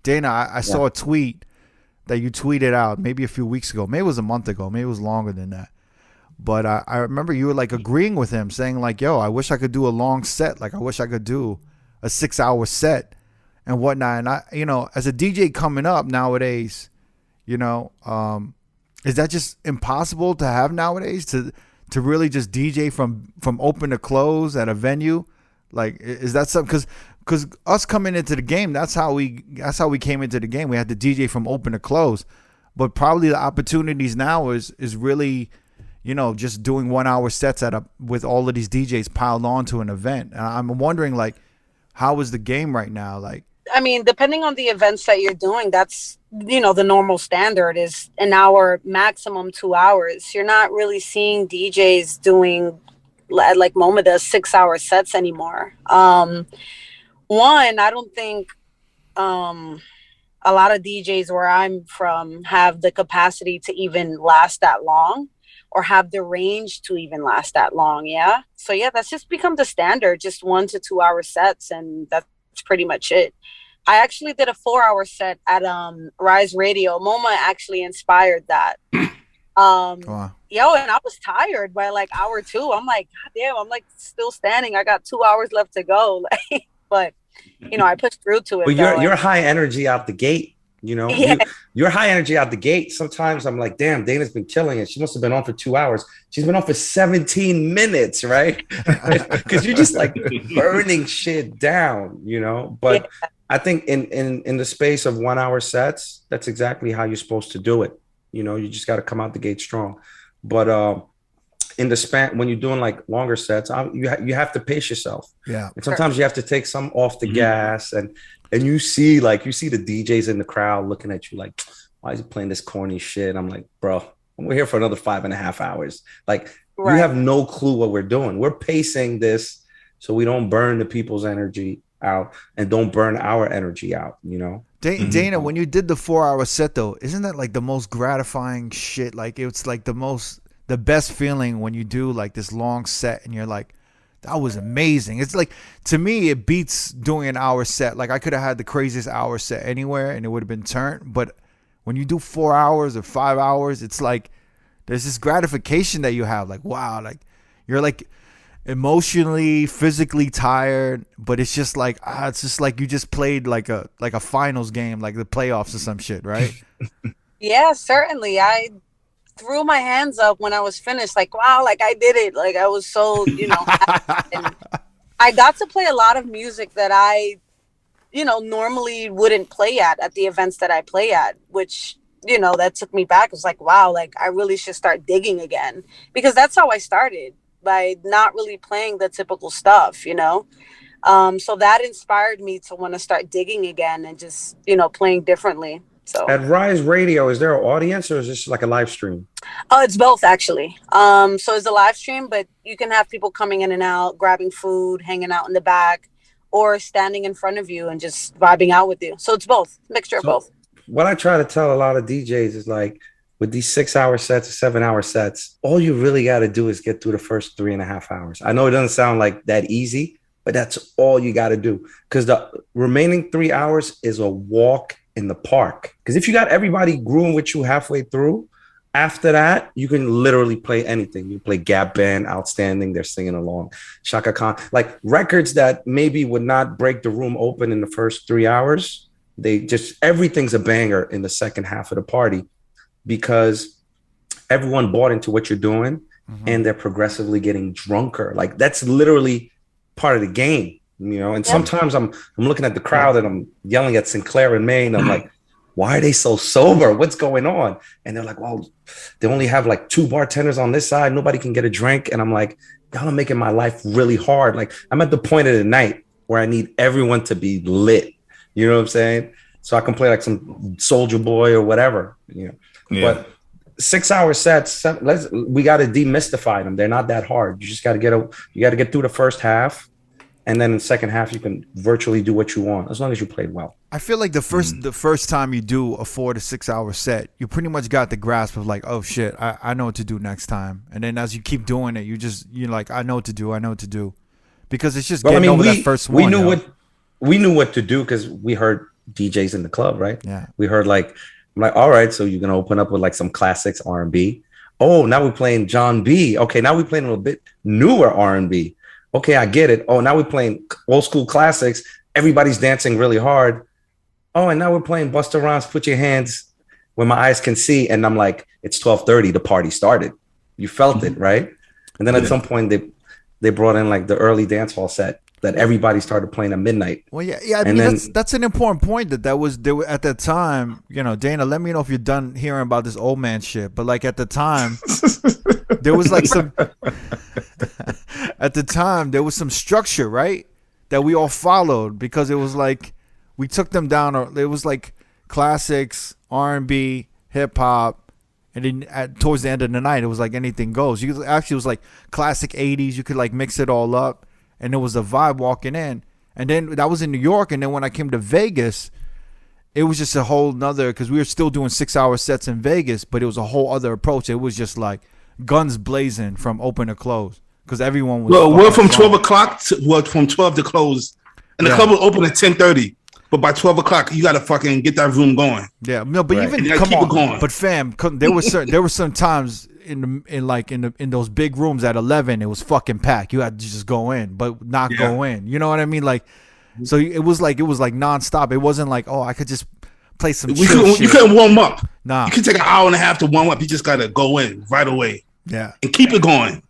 Dana, I saw a tweet that you tweeted out maybe a few weeks ago. Maybe it was a month ago. Maybe it was longer than that. But I remember you were like agreeing with him, saying like, yo, I wish I could do a long set. Like, I wish I could do a 6-hour set and whatnot. And I, as a DJ coming up nowadays, is that just impossible to have nowadays to really just DJ from open to close at a venue? Like, is that something? Because us coming into the game, that's how we came into the game. We had to DJ from open to close. But probably the opportunities now is really, just doing 1-hour sets with all of these DJs piled onto an event. And I'm wondering, like, how is the game right now? Like, I mean, depending on the events that you're doing, that's, the normal standard is an hour, maximum 2 hours. You're not really seeing DJs doing, like MoMA does, 6-hour sets anymore. One, I don't think a lot of DJs where I'm from have the capacity to even last that long or have the range to even last that long. Yeah. So yeah, that's just become the standard, just 1 to 2 hour sets. And that's pretty much it. I actually did a 4-hour set at Rise Radio. MoMA actually inspired that. Wow. And I was tired by like hour 2. I'm like, God damn, I'm like still standing. I got 2 hours left to go. But I pushed through to it. Well, you're high energy out the gate. Yeah. You're high energy out the gate. Sometimes I'm like, damn, Dana's been killing it. She must have been on for 2 hours. She's been on for 17 minutes, right? Because you're just like burning shit down, But yeah. I think in the space of 1-hour sets, that's exactly how you're supposed to do it. You just got to come out the gate strong. But in the span, when you're doing like longer sets, you have to pace yourself. Yeah. And sometimes you have to take some off the gas, and you see the DJs in the crowd looking at you like, why is he playing this corny shit? I'm like, bro, we're here for another 5.5 hours. Like, right. You have no clue what we're doing. We're pacing this so we don't burn the people's energy out and don't burn our energy out, Dana, when you did the 4-hour set though, isn't that like the most gratifying shit? Like, it's like the best feeling when you do like this long set and you're like, that was amazing. It's like, to me, it beats doing an hour set. Like, I could have had the craziest hour set anywhere and it would have been turned. But when you do 4 hours or 5 hours, it's like there's this gratification that you have. Like, wow, like you're like emotionally, physically tired, but it's just like it's just like you just played like a finals game, like the playoffs or some shit, right? Yeah, certainly. I threw my hands up when I was finished, like, wow, like I did it. Like, I was so, and I got to play a lot of music that I, normally wouldn't play at the events that I play at, which, that took me back. It was like, wow, like I really should start digging again, because that's how I started, by not really playing the typical stuff, so that inspired me to want to start digging again and just, playing differently. So at Rise Radio, is there an audience or is this like a live stream? It's both, actually. So it's a live stream, but you can have people coming in and out, grabbing food, hanging out in the back, or standing in front of you and just vibing out with you. So it's both, mixture of both. What I try to tell a lot of DJs is like, with these 6-hour sets or 7-hour sets, all you really got to do is get through the first 3.5 hours. I know it doesn't sound like that easy, but that's all you got to do. Because the remaining 3 hours is a walk in the park. Because if you got everybody grooving with you halfway through, after that, you can literally play anything. You play Gap Band, Outstanding, they're singing along. Shaka Khan, like records that maybe would not break the room open in the first 3 hours. Everything's a banger in the second half of the party, because everyone bought into what you're doing, and they're progressively getting drunker. Like, that's literally part of the game. And sometimes I'm looking at the crowd and I'm yelling at Sinclair and Maine. I'm like, why are they so sober? What's going on? And they're like, well, they only have like 2 bartenders on this side. Nobody can get a drink. And I'm like, y'all are making my life really hard. Like, I'm at the point of the night where I need everyone to be lit. You know what I'm saying? So I can play like some Soldier Boy or whatever, Yeah. But 6-hour sets, we got to demystify them. They're not that hard. You just got to get through the first half. And then in the second half, you can virtually do what you want, as long as you played well. I feel like the first time you do a 4 to 6 hour set, you pretty much got the grasp of like, oh shit, I know what to do next time. And then as you keep doing it, you're like, I know what to do, because it's just getting over that first one. We knew what to do because we heard DJs in the club, right? Yeah. We heard like, I'm like, all right, so you're gonna open up with like some classics R&B. Oh, now we're playing John B. Okay, now we're playing a little bit newer R&B. Okay, I get it. Oh, now we're playing old school classics. Everybody's dancing really hard. Oh, and now we're playing Busta Rhymes, Put Your Hands Where My Eyes Can See. And I'm like, it's 12:30, the party started. You felt it, right? And then at some point they brought in like the early dance hall set that everybody started playing at midnight. Well, yeah. I mean, that's an important point there was at that time. You know, Dana, let me know if you're done hearing about this old man shit. But like at the time, there was like some. At the time, there was some structure, right, that we all followed because it was like we took them down. Or it was like classics, R&B, hip hop, and then towards the end of the night, it was like anything goes. You actually it was like classic '80s. You could like mix it all up. And it was a vibe walking in. And then that was in New York. And then when I came to Vegas, it was just a whole nother, because we were still doing 6-hour sets in Vegas, but it was a whole other approach. It was just like guns blazing from open to close, because everyone was. Well, we're from 12 o'clock from 12 to close. And the club will open at 10:30. But by 12 o'clock, you got to fucking get that room going. Yeah. No, but even come on. But fam, there were some times in those big rooms at 11, it was fucking packed. You had to just go in, but not go in. You know what I mean? Like, so it was like nonstop. It wasn't like, oh, I could just play some. You couldn't warm up. Nah, you could take an hour and a half to warm up. You just gotta go in right away. Yeah, and keep it going.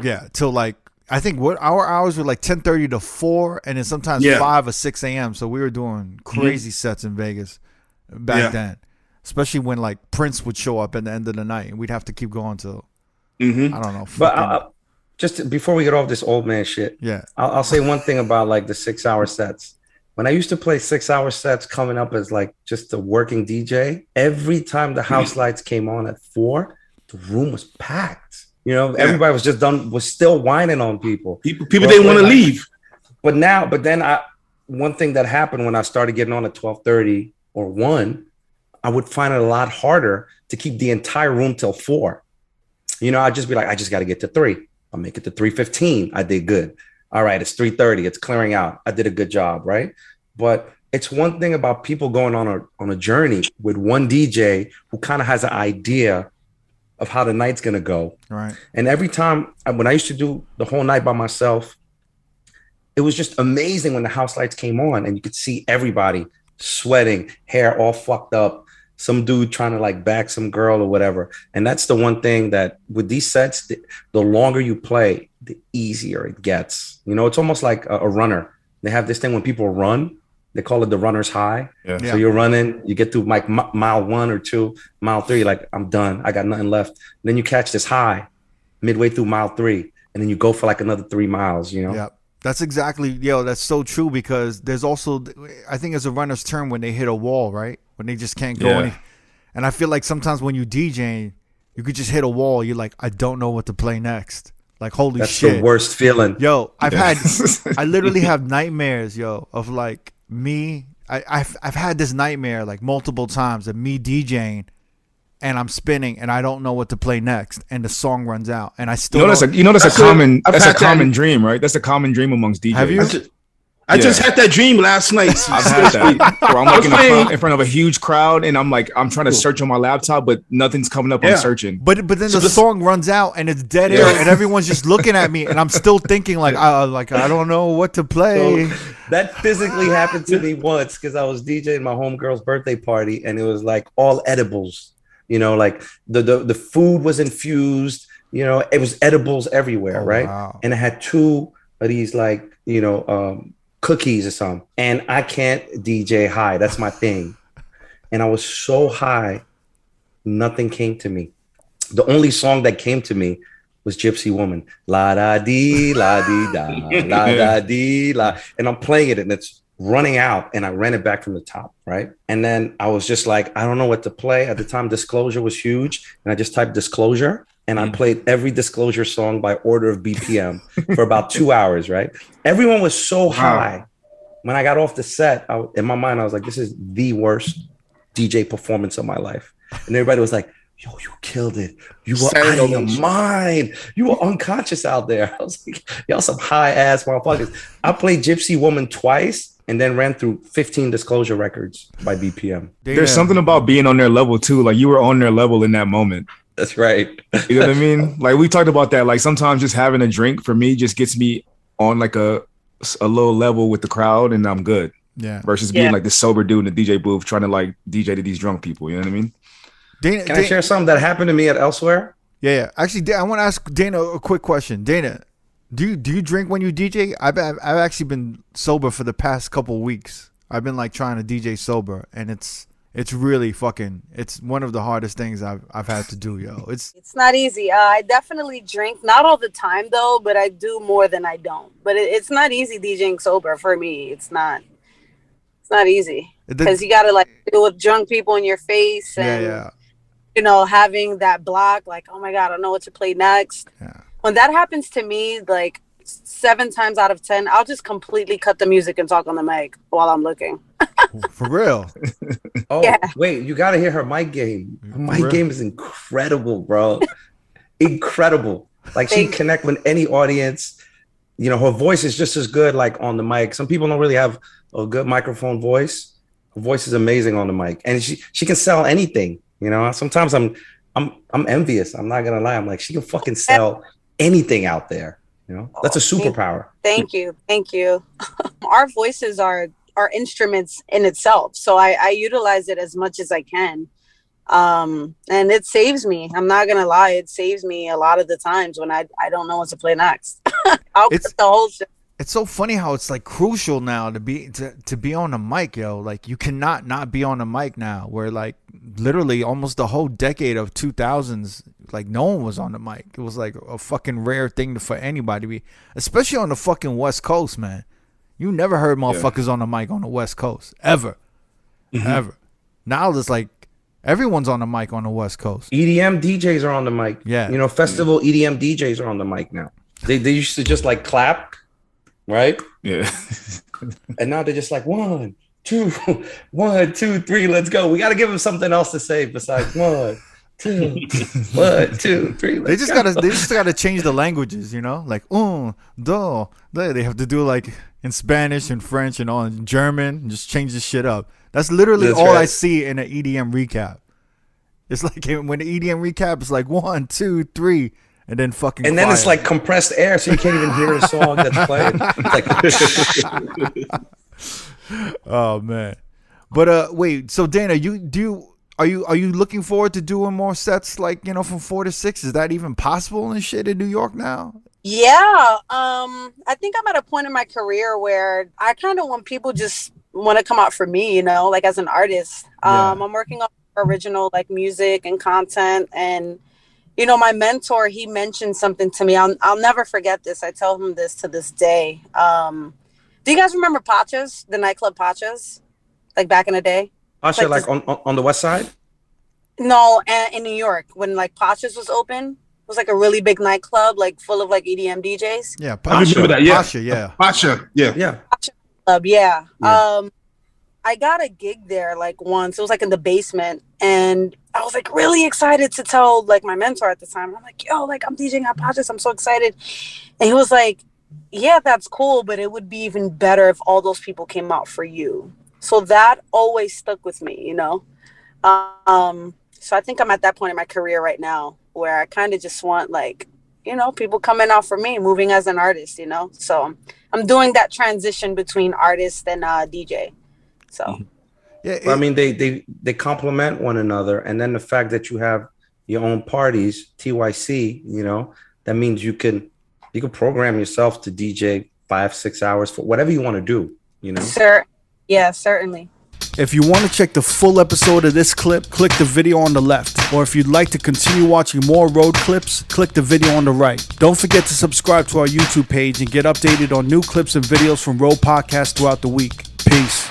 Yeah, till like I think our hours were like 10:30 to 4, and then sometimes 5 or 6 a.m. So we were doing crazy sets in Vegas back then. Especially when like Prince would show up at the end of the night, and we'd have to keep going till I don't know. But just before we get off this old man shit, I'll say one thing about like the 6-hour sets. When I used to play 6-hour sets, coming up as like just a working DJ, every time the house lights came on at 4, the room was packed. You know, everybody was still whining on people. People didn't want to leave. But then one thing that happened when I started getting on at 12:30 or 1. I would find it a lot harder to keep the entire room till 4. You know, I'd just be like, I just got to get to 3. I'll make it to 3:15. I did good. All right, it's 3:30. It's clearing out. I did a good job, right? But it's one thing about people going on a journey with one DJ who kind of has an idea of how the night's going to go. Right. And every time when I used to do the whole night by myself, it was just amazing when the house lights came on and you could see everybody sweating, hair all fucked up, some dude trying to like back some girl or whatever. And that's the one thing that with these sets, the longer you play, the easier it gets. You know, it's almost like a runner. They have this thing when people run, they call it the runner's high. Yeah. So you're running, you get through like mile 1 or 2, mile 3, like I'm done. I got nothing left. And then you catch this high midway through mile 3, and then you go for like another 3 miles, you know? Yeah. That's exactly, that's so true, because there's also, I think it's a runner's term when they hit a wall, right? When they just can't go any. And I feel like sometimes when you DJ, you could just hit a wall. You're like, I don't know what to play next. Like, holy That's shit. That's the worst feeling. Yo, I literally have nightmares, of like me. I've had this nightmare like multiple times of me DJing, and I'm spinning, and I don't know what to play next, and the song runs out, and I still. That's a common dream, right? That's a common dream amongst DJs. Have you? I just had that dream last night. I've had that. Where I'm like in front of a huge crowd, and I'm trying to search on my laptop, but nothing's coming up. I'm searching. But then the song runs out, and it's dead air, and everyone's just looking at me, and I'm still thinking like I don't know what to play. So that physically happened to me once because I was DJing my homegirl's birthday party, and it was like all edibles. You know, like the food was infused. You know, it was edibles everywhere, right? Wow. And I had 2 of these like cookies or something, and I can't DJ high. That's my thing. And I was so high, nothing came to me. The only song that came to me was Gypsy Woman. La da dee, la dee da, la da dee, la. And I'm playing it, and it's running out, and I ran it back from the top, right? And then I was just like, I don't know what to play. At the time, Disclosure was huge, and I just typed Disclosure, and I played every Disclosure song by order of BPM for about 2 hours, right? Everyone was so high. When I got off the set, in my mind, I was like, this is the worst DJ performance of my life. And everybody was like, yo, you killed it. You were out of your mind. You were unconscious out there. I was like, y'all some high ass motherfuckers. I played Gypsy Woman twice, and then ran through 15 disclosure records by BPM. There's something about being on their level too. Like you were on their level in that moment. That's right. You know what I mean? Like we talked about that. Like sometimes just having a drink for me just gets me on like a low level with the crowd, and I'm good. Yeah. Versus being like the sober dude in the DJ booth trying to like DJ to these drunk people. You know what I mean? Dana, Can I share something that happened to me at Elsewhere? Yeah. Actually, I want to ask Dana a quick question. Dana, do you drink when you DJ? I've actually been sober for the past couple weeks. I've been like trying to DJ sober, and it's really it's one of the hardest things I've had to do, yo. It's not easy. I definitely drink, not all the time though, but I do more than I don't. But it's not easy DJing sober for me. It's not easy because you got to like deal with drunk people in your face and you know, having that block, like, oh my God, I don't know what to play next. Yeah. When that happens to me, like 7 times out of 10, I'll just completely cut the music and talk on the mic while I'm looking. For real? Oh, yeah. Wait, you got to hear her mic game. Her mic game is incredible, bro. Incredible. Like she connect with any audience. You know, her voice is just as good like on the mic. Some people don't really have a good microphone voice. Her voice is amazing on the mic. And she can sell anything. You know, sometimes I'm envious. I'm not gonna lie. I'm like, she can fucking sell anything out there. You know, that's a superpower. Thank you. Our voices are instruments in itself, so I utilize it as much as I can, and it saves me. I'm not gonna lie, it saves me a lot of the times when I don't know what to play next. I'll cut the whole show. It's so funny how it's like crucial now to be on the mic, yo. Like you cannot not be on the mic now. Where like literally almost the whole decade of 2000s, like no one was on the mic. It was like a fucking rare thing for anybody to be, especially on the fucking West Coast, man. You never heard motherfuckers on the mic on the West Coast ever. Now it's like everyone's on the mic on the West Coast. EDM DJs are on the mic. Yeah, you know, festival EDM DJs are on the mic now. They used to just like clap. Right? Yeah. And now they're just like 1, 2, 1, 2, 3, let's go. We got to give them something else to say besides 1, 2, 1, 2, 3. They just gotta change the languages, you know, like do. They have to do like in Spanish and French and all in German and just change this shit up. That's literally all right. I see in an EDM recap. It's like when the EDM recap is like 1, 2, 3. And then fucking and then it's like compressed air, so you can't even hear the song that's playing. It's like oh man. But wait, so Dana, are you looking forward to doing more sets like, you know, from 4 to 6? Is that even possible and shit in New York now? Yeah. I think I'm at a point in my career where I kind of want people just want to come out for me, you know, like as an artist. I'm working on original like music and content, and you know, my mentor, he mentioned something to me. I'll never forget this. I tell him this to this day. Do you guys remember Pacha's, the nightclub Pacha's, like back in the day? Pacha, like on the West Side? No, in New York, when like Pacha's was open. It was like a really big nightclub, like full of like EDM DJs. Yeah, I remember that. Yeah, Pacha, yeah. Pacha Club, yeah. I got a gig there like once. It was like in the basement, and I was like really excited to tell like my mentor at the time. I'm like, yo, like I'm DJing at Pacha's. I'm so excited. And he was like, yeah, that's cool, but it would be even better if all those people came out for you. So that always stuck with me, you know? So I think I'm at that point in my career right now where I kind of just want like, you know, people coming out for me, moving as an artist, you know? So I'm doing that transition between artist and DJ. So, yeah, I mean, they complement one another. And then the fact that you have your own parties, TYC, you know, that means you can program yourself to DJ 5-6 hours for whatever you want to do, you know? Sure. Yeah, certainly. If you want to check the full episode of this clip, click the video on the left. Or if you'd like to continue watching more road clips, click the video on the right. Don't forget to subscribe to our YouTube page and get updated on new clips and videos from R.O.A.D podcast throughout the week. Peace.